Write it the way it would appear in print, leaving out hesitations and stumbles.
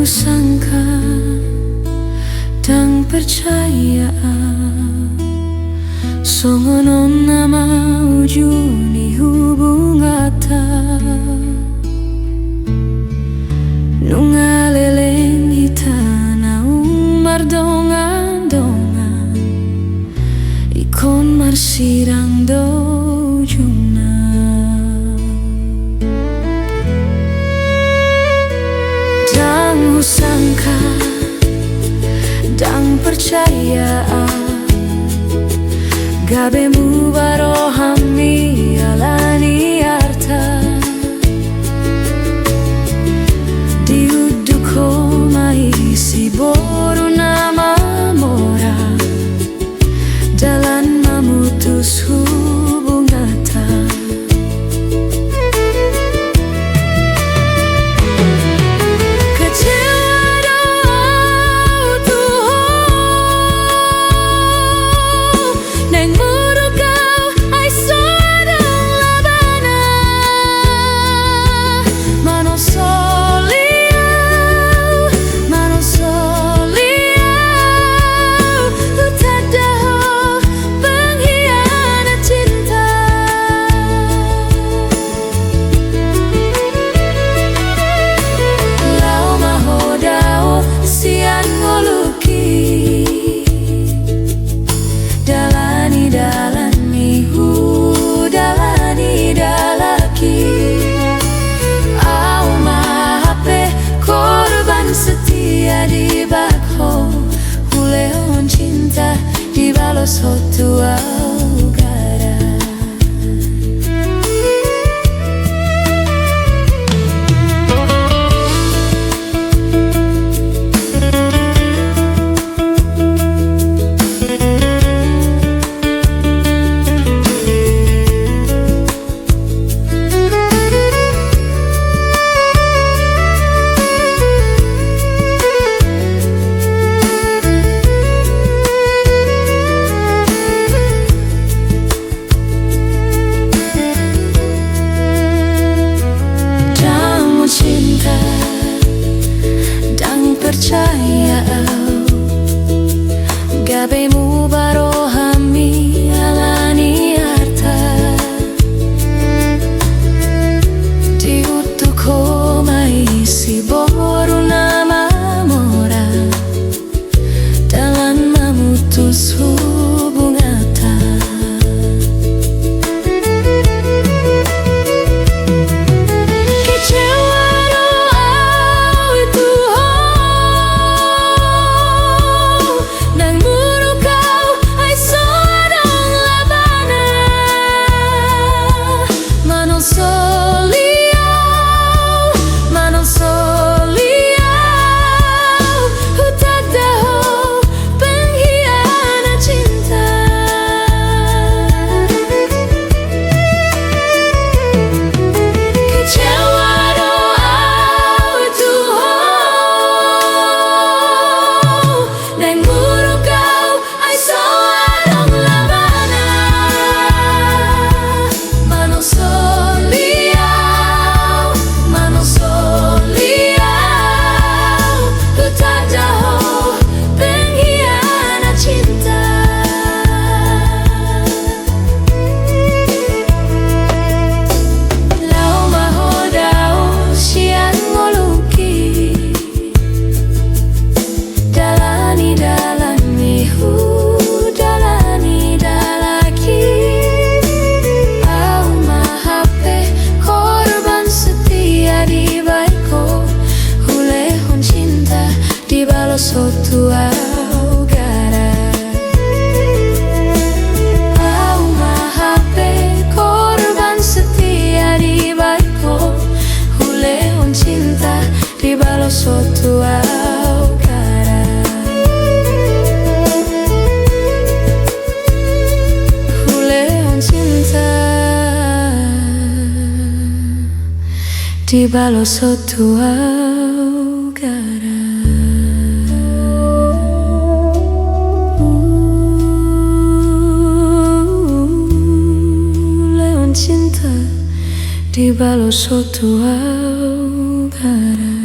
sangka dan percaya songono nama ujuni hubungata nungaleleng hitana mardongan-dongan ikon marsirang dojuna dang sangka dang percaya gabemu barohami alani arta diuduko maisi boru nama mora jalan memutus hubungata di bakho huleon cinta dibalos hotu augara percaya gabemu barohami alani arta diutuko maisi boru nama mora dalam memutus hubungata Sotu augara au mahape korban setia di baiko huleon cinta dibalas sotu augara huleon cinta dibalas sotu augara cinta dibalas sotu augara.